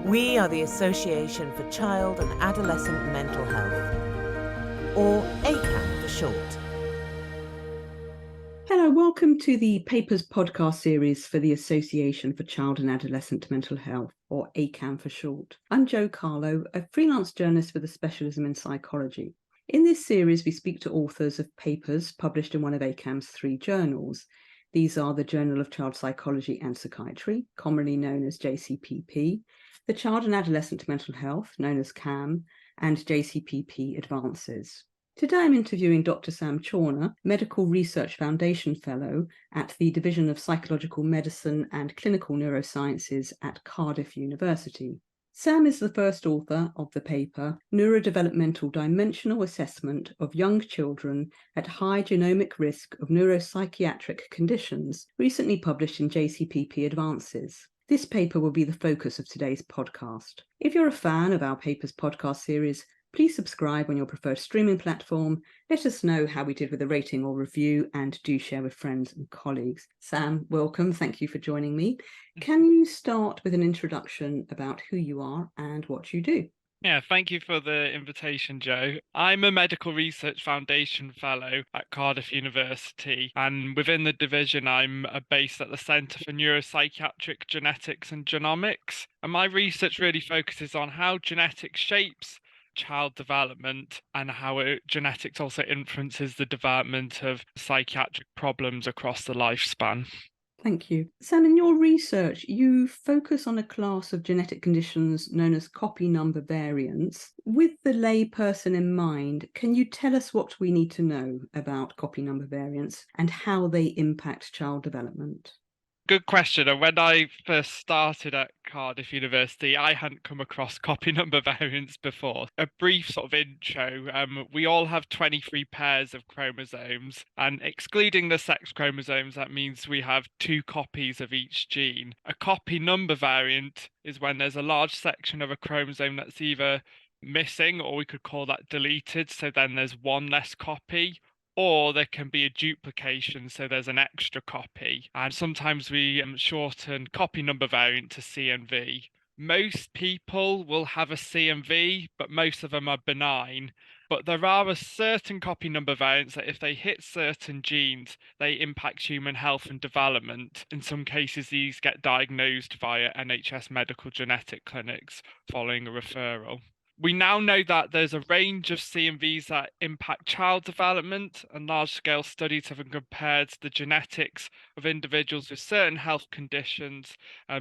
We are the Association for Child and Adolescent Mental Health, or ACAM for short. Hello, welcome to the Papers podcast series for the Association for Child and Adolescent Mental Health, or ACAM for short. I'm Jo Carlo, a freelance journalist with a specialism in psychology. In this series, we speak to authors of papers published in one of ACAM's 3 journals. These are the Journal of Child Psychology and Psychiatry, commonly known as JCPP, the Child and Adolescent Mental Health, known as CAM, and JCPP Advances. Today I'm interviewing Dr. Sam Chawner, Medical Research Foundation Fellow at the Division of Psychological Medicine and Clinical Neurosciences at Cardiff University. Sam is the first author of the paper Neurodevelopmental Dimensional Assessment of Young Children at High Genomic Risk of Neuropsychiatric Conditions, recently published in JCPP Advances. This paper will be the focus of today's podcast. If you're a fan of our Papers podcast series, please subscribe on your preferred streaming platform. Let us know how we did with a rating or review, and do share with friends and colleagues. Sam, welcome. Thank you for joining me. Can you start with an introduction about who you are and what you do? Yeah, thank you for the invitation, Jo. I'm a Medical Research Foundation Fellow at Cardiff University, and within the division, I'm based at the Centre for Neuropsychiatric Genetics and Genomics. And my research really focuses on how genetics shapes child development and how genetics also influences the development of psychiatric problems across the lifespan. Thank you. Sam, in your research, you focus on a class of genetic conditions known as copy number variants. With the lay person in mind, can you tell us what we need to know about copy number variants and how they impact child development? Good question. And when I first started at Cardiff University, I hadn't come across copy number variants before. A brief sort of intro. We all have 23 pairs of chromosomes, and excluding the sex chromosomes, that means we have 2 copies of each gene. A copy number variant is when there's a large section of a chromosome that's either missing, or we could call that deleted, so then there's one less copy. Or there can be a duplication, so there's an extra copy. And sometimes we shorten copy number variant to CNV. Most people will have a CNV, but most of them are benign. But there are a certain copy number variants that if they hit certain genes, they impact human health and development. In some cases, these get diagnosed via NHS medical genetic clinics following a referral. We now know that there's a range of CNVs that impact child development, and large-scale studies have compared the genetics of individuals with certain health conditions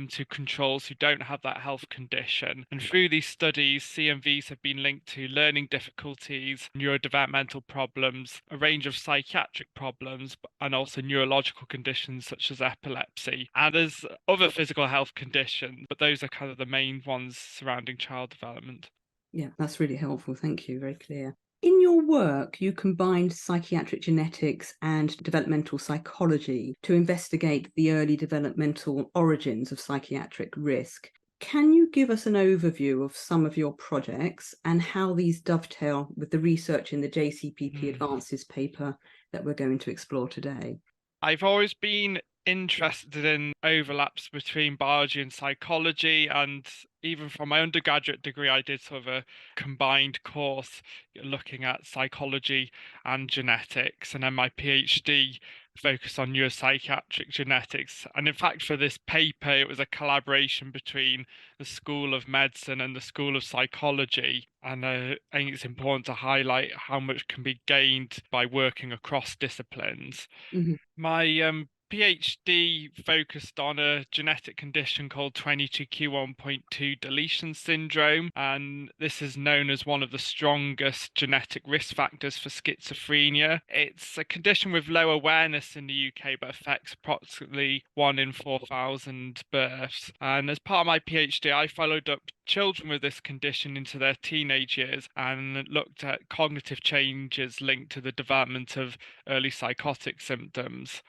to controls who don't have that health condition. And through these studies, CNVs have been linked to learning difficulties, neurodevelopmental problems, a range of psychiatric problems, and also neurological conditions such as epilepsy. And there's other physical health conditions, but those are kind of the main ones surrounding child development. Yeah, that's really helpful. Thank you. Very clear. In your work, you combined psychiatric genetics and developmental psychology to investigate the early developmental origins of psychiatric risk. Can you give us an overview of some of your projects and how these dovetail with the research in the JCPP Advances paper that we're going to explore today? I've always been interested in overlaps between biology and psychology, and even from my undergraduate degree I did sort of a combined course looking at psychology and genetics, and then my PhD focused on neuropsychiatric genetics. And in fact, for this paper, it was a collaboration between the School of Medicine and the School of Psychology. And I think it's important to highlight how much can be gained by working across disciplines. Mm-hmm. My PhD focused on a genetic condition called 22q11.2 deletion syndrome, and this is known as one of the strongest genetic risk factors for schizophrenia. It's a condition with low awareness in the UK, but affects approximately 1 in 4,000 births. And as part of my PhD, I followed up children with this condition into their teenage years and looked at cognitive changes linked to the development of early psychotic symptoms.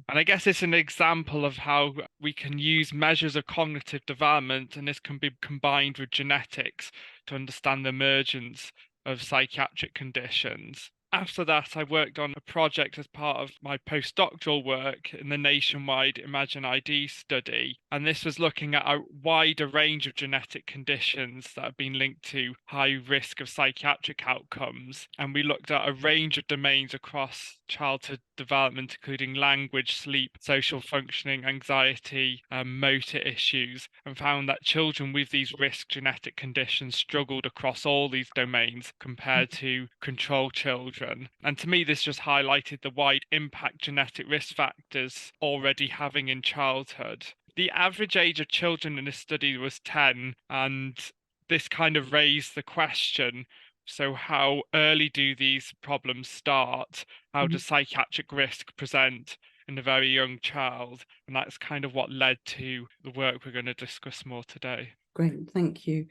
And I guess it's an example of how we can use measures of cognitive development, and this can be combined with genetics to understand the emergence of psychiatric conditions. After that, I worked on a project as part of my postdoctoral work in the nationwide Imagine ID study. And this was looking at a wider range of genetic conditions that have been linked to high risk of psychiatric outcomes. And we looked at a range of domains across childhood development, including language, sleep, social functioning, anxiety, motor issues, and found that children with these risk genetic conditions struggled across all these domains compared to control children. And to me, this just highlighted the wide impact genetic risk factors already having in childhood. The average age of children in this study was 10, and this kind of raised the question, so how early do these problems start? How does psychiatric risk present in a very young child? And that's kind of what led to the work we're going to discuss more today. Great, thank you.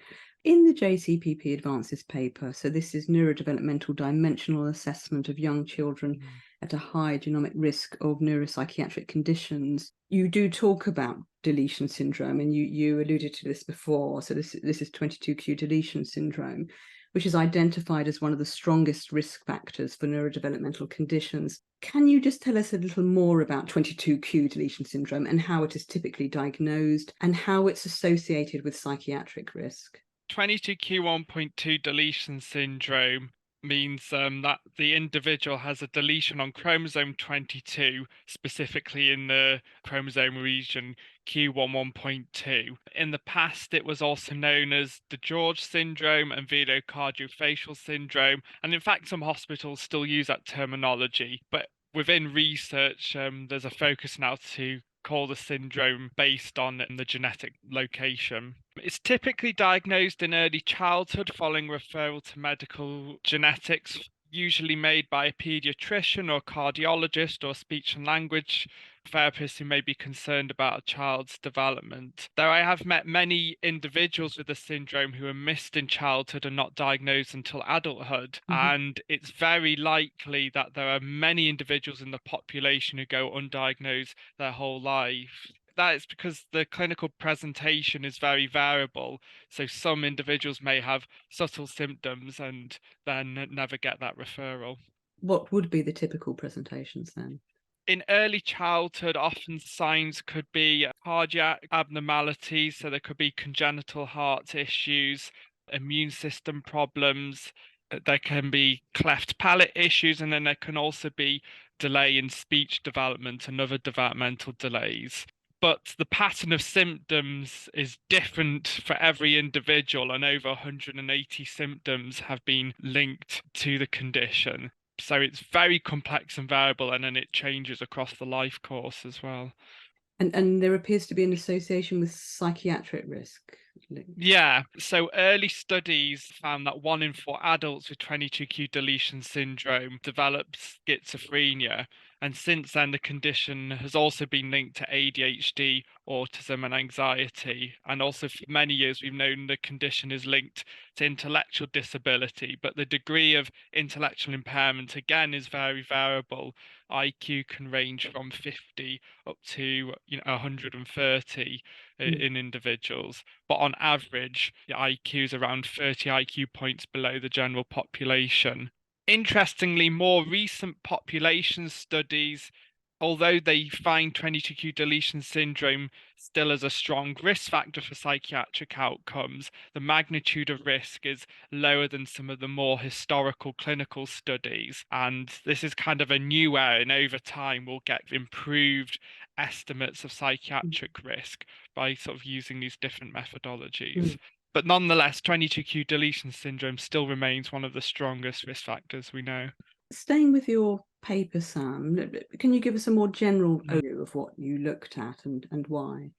In the JCPP Advances paper, so this is Neurodevelopmental Dimensional Assessment of Young Children at a High Genomic Risk of Neuropsychiatric Conditions, you do talk about deletion syndrome, and you alluded to this before. So this is 22q deletion syndrome, which is identified as one of the strongest risk factors for neurodevelopmental conditions. Can you just tell us a little more about 22q deletion syndrome and how it is typically diagnosed and how it's associated with psychiatric risk? 22q1.2 deletion syndrome means that the individual has a deletion on chromosome 22, specifically in the chromosome region Q11.2. In the past, it was also known as the George syndrome and venocardiofacial syndrome, and in fact, some hospitals still use that terminology. But within research, there's a focus now to call the syndrome based on the genetic location. It's typically diagnosed in early childhood following referral to medical genetics, usually made by a pediatrician or cardiologist or speech and language therapist who may be concerned about a child's development. Though I have met many individuals with the syndrome who are missed in childhood and not diagnosed until adulthood, and it's very likely that there are many individuals in the population who go undiagnosed their whole life. That is because the clinical presentation is very variable. So some individuals may have subtle symptoms and then never get that referral. What would be the typical presentations then? In early childhood, often signs could be cardiac abnormalities, so there could be congenital heart issues, immune system problems, there can be cleft palate issues, and then there can also be delay in speech development and other developmental delays. But the pattern of symptoms is different for every individual, and over 180 symptoms have been linked to the condition. So it's very complex and variable, and then it changes across the life course as well. And there appears to be an association with psychiatric risk. Yeah, so early studies found that 1 in 4 adults with 22q deletion syndrome develops schizophrenia. And since then, the condition has also been linked to ADHD, autism, and anxiety. And also, for many years, we've known the condition is linked to intellectual disability, but the degree of intellectual impairment, again, is very variable. IQ can range from 50 up to 130 in individuals. But on average, the IQ is around 30 IQ points below the general population. Interestingly, more recent population studies, although they find 22q deletion syndrome still as a strong risk factor for psychiatric outcomes, the magnitude of risk is lower than some of the more historical clinical studies. And this is kind of a new area, and over time we'll get improved estimates of psychiatric risk by sort of using these different methodologies. But nonetheless, 22q deletion syndrome still remains one of the strongest risk factors we know. Staying with your paper, Sam, can you give us a more general overview of what you looked at and why?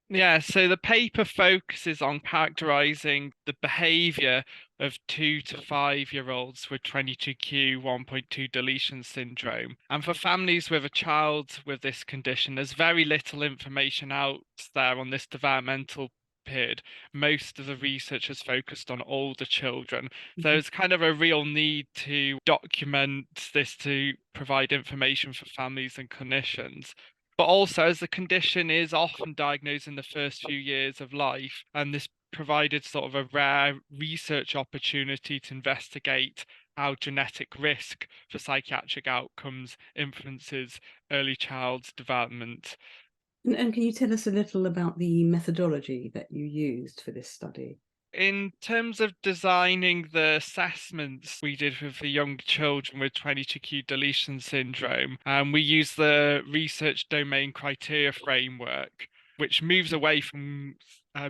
Yeah, so the paper focuses on characterizing the behavior of 2 to 5-year-olds with 22q1.2 deletion syndrome. And for families with a child with this condition, there's very little information out there on this developmental period. Most of the research has focused on older children. So there's kind of a real need to document this to provide information for families and clinicians. But also, as the condition is often diagnosed in the first few years of life, and this provided sort of a rare research opportunity to investigate how genetic risk for psychiatric outcomes influences early child's development. And can you tell us a little about the methodology that you used for this study? In terms of designing the assessments we did with the young children with 22q deletion syndrome, we use the research domain criteria framework, which moves away from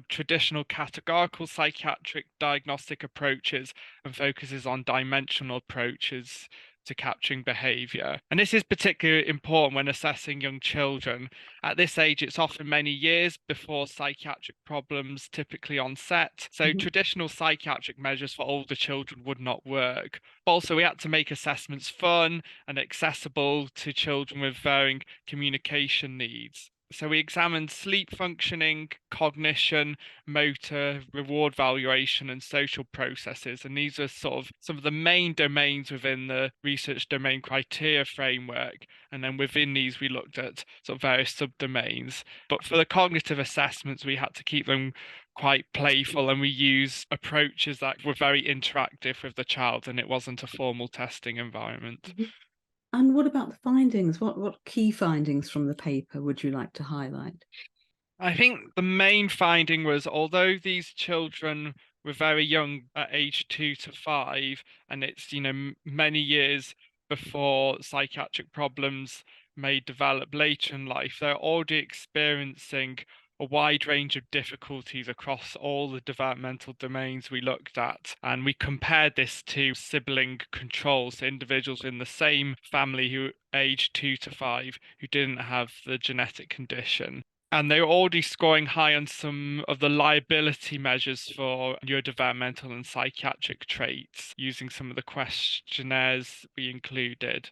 traditional categorical psychiatric diagnostic approaches and focuses on dimensional approaches to capturing behavior. And this is particularly important when assessing young children. At this age, it's often many years before psychiatric problems typically onset. So traditional psychiatric measures for older children would not work. But also, we had to make assessments fun and accessible to children with varying communication needs. So we examined sleep functioning, cognition, motor, reward valuation, and social processes. And these are sort of some of the main domains within the research domain criteria framework. And then within these, we looked at sort of various subdomains. But for the cognitive assessments, we had to keep them quite playful, and we used approaches that were very interactive with the child, and it wasn't a formal testing environment. And what about the findings? What key findings from the paper would you like to highlight? I think the main finding was, although these children were very young at age 2 to 5, and it's, many years before psychiatric problems may develop later in life, they're already experiencing a wide range of difficulties across all the developmental domains we looked at. And we compared this to sibling controls, so individuals in the same family who aged 2 to 5 who didn't have the genetic condition. And they were already scoring high on some of the liability measures for neurodevelopmental and psychiatric traits using some of the questionnaires we included.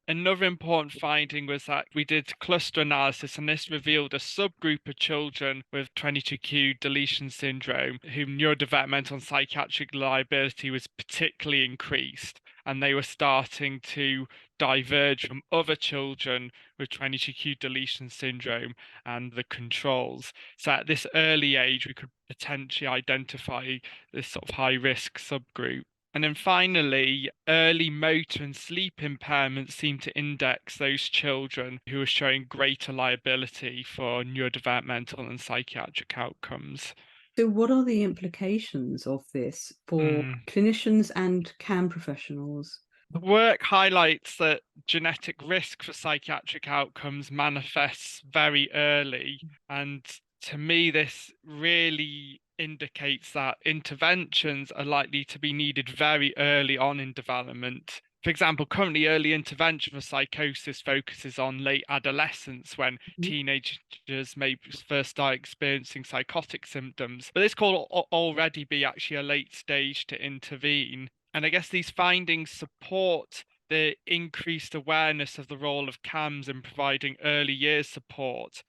Another important finding was that we did cluster analysis, and this revealed a subgroup of children with 22q deletion syndrome whose neurodevelopmental and psychiatric liability was particularly increased, and they were starting to diverge from other children with 22q deletion syndrome and the controls. So at this early age, we could potentially identify this sort of high risk subgroup. And then finally, early motor and sleep impairments seem to index those children who are showing greater liability for neurodevelopmental and psychiatric outcomes. So what are the implications of this for clinicians and CAM professionals? The work highlights that genetic risk for psychiatric outcomes manifests very early, and to me, this really indicates that interventions are likely to be needed very early on in development. For example, currently early intervention for psychosis focuses on late adolescence when teenagers may first start experiencing psychotic symptoms. But this could already be actually a late stage to intervene. And I guess these findings support the increased awareness of the role of CAMs in providing early years support.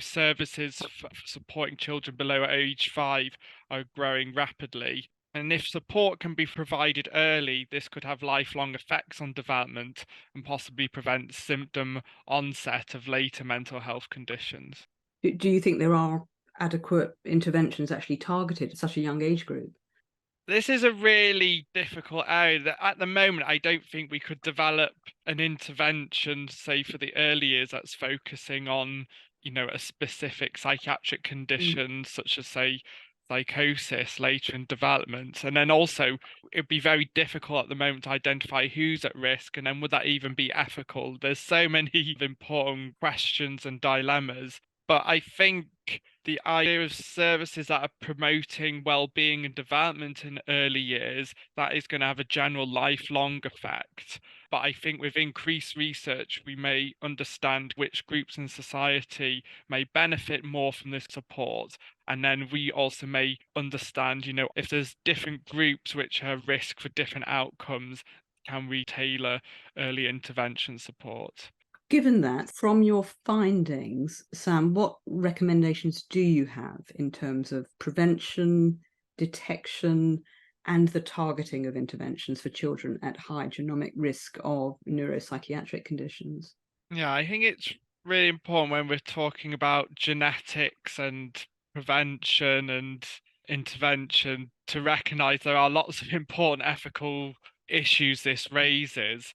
Services for supporting children below age 5 are growing rapidly. And if support can be provided early, this could have lifelong effects on development and possibly prevent symptom onset of later mental health conditions. Do you think there are adequate interventions actually targeted at such a young age group? This is a really difficult area. At the moment, I don't think we could develop an intervention, say, for the early years that's focusing on, a specific psychiatric condition, such as, say, psychosis later in development. And then also, it'd be very difficult at the moment to identify who's at risk, and then would that even be ethical? There's so many important questions and dilemmas. But I think the idea of services that are promoting well-being and development in early years, that is going to have a general lifelong effect. But I think with increased research, we may understand which groups in society may benefit more from this support. And then we also may understand, if there's different groups which are at risk for different outcomes, can we tailor early intervention support? Given that, from your findings, Sam, what recommendations do you have in terms of prevention, detection, and the targeting of interventions for children at high genomic risk of neuropsychiatric conditions? Yeah, I think it's really important when we're talking about genetics and prevention and intervention to recognize there are lots of important ethical issues this raises.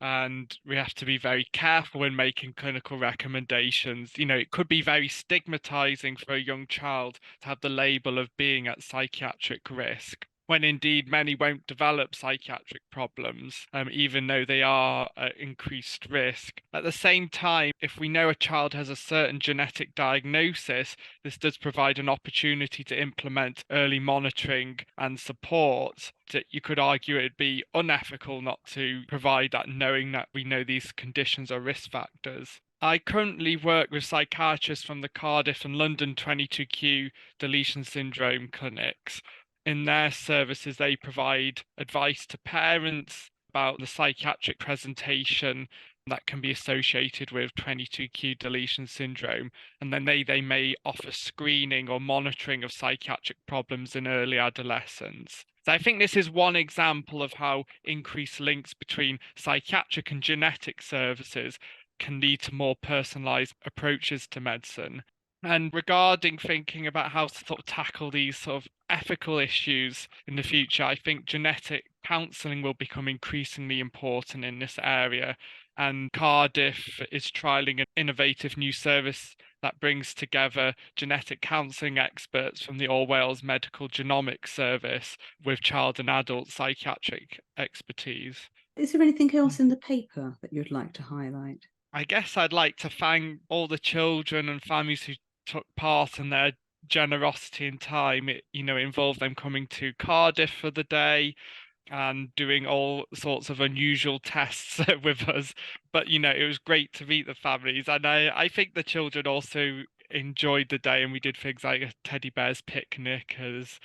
And we have to be very careful when making clinical recommendations. It could be very stigmatizing for a young child to have the label of being at psychiatric risk, when indeed many won't develop psychiatric problems, even though they are at increased risk. At the same time, if we know a child has a certain genetic diagnosis, this does provide an opportunity to implement early monitoring and support. That you could argue it'd be unethical not to provide that, knowing that we know these conditions are risk factors. I currently work with psychiatrists from the Cardiff and London 22q deletion syndrome clinics. In their services, they provide advice to parents about the psychiatric presentation that can be associated with 22q deletion syndrome, and then they may offer screening or monitoring of psychiatric problems in early adolescence. So I think this is one example of how increased links between psychiatric and genetic services can lead to more personalized approaches to medicine. And regarding thinking about how to sort of tackle these sort of ethical issues in the future, I think genetic counselling will become increasingly important in this area. And Cardiff is trialling an innovative new service that brings together genetic counselling experts from the All Wales Medical Genomic Service with child and adult psychiatric expertise. Is there anything else in the paper that you'd like to highlight? I guess I'd like to thank all the children and families who took part in their generosity and time. It involved them coming to Cardiff for the day and doing all sorts of unusual tests with us. But it was great to meet the families, and I think the children also enjoyed the day, and we did things like a teddy bears picnic as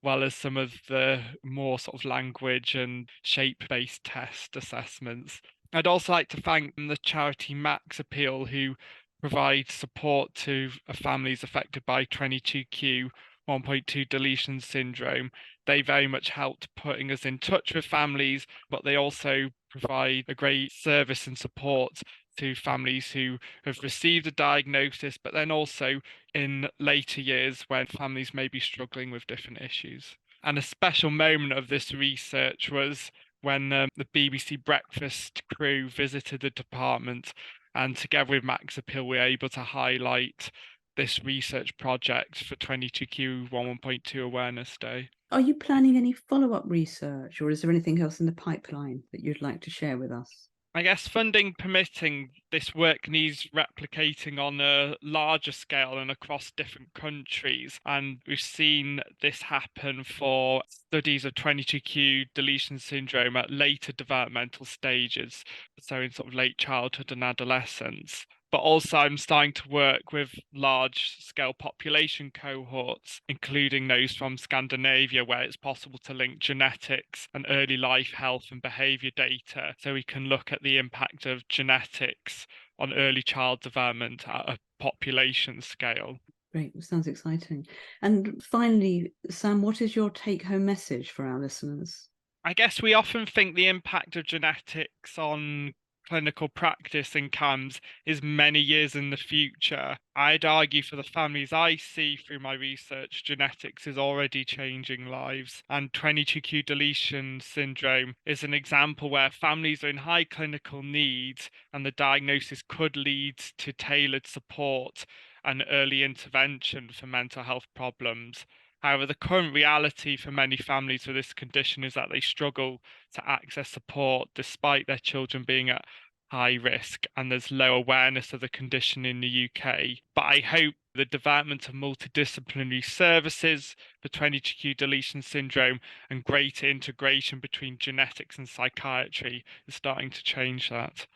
well as some of the more sort of language and shape-based test assessments. I'd also like to thank the charity Max Appeal, who provide support to families affected by 22q 1.2 deletion syndrome. They very much helped putting us in touch with families, but they also provide a great service and support to families who have received a diagnosis, but then also in later years when families may be struggling with different issues. And a special moment of this research was when the BBC Breakfast crew visited the department, and together with Max Appeal, we were able to highlight this research project for 22q 1.2 Awareness Day. Are you planning any follow-up research, or is there anything else in the pipeline that you'd like to share with us? I guess funding permitting, this work needs replicating on a larger scale and across different countries. And we've seen this happen for studies of 22q deletion syndrome at later developmental stages, so in sort of late childhood and adolescence. But also I'm starting to work with large-scale population cohorts, including those from Scandinavia, where it's possible to link genetics and early life health and behaviour data, so we can look at the impact of genetics on early child development at a population scale. Great, sounds exciting. And finally, Sam, what is your take-home message for our listeners? I guess we often think the impact of genetics on clinical practice in CAMS is many years in the future. I'd argue for the families I see through my research, genetics is already changing lives, and 22q deletion syndrome is an example where families are in high clinical need and the diagnosis could lead to tailored support and early intervention for mental health problems. However, the current reality for many families with this condition is that they struggle to access support despite their children being at high risk, and there's low awareness of the condition in the UK. But I hope the development of multidisciplinary services for 22q deletion syndrome and greater integration between genetics and psychiatry is starting to change that.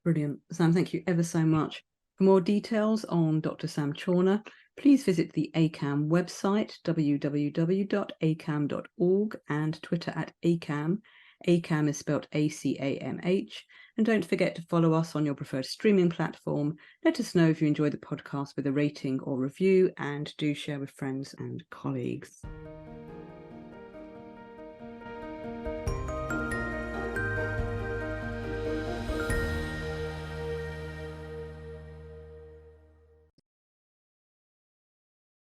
Brilliant. Sam, thank you ever so much. For more details on Dr. Sam Chawner, please visit the ACAM website, www.acam.org, and Twitter at ACAM. ACAM is spelled ACAMH. And don't forget to follow us on your preferred streaming platform. Let us know if you enjoyed the podcast with a rating or review, and do share with friends and colleagues.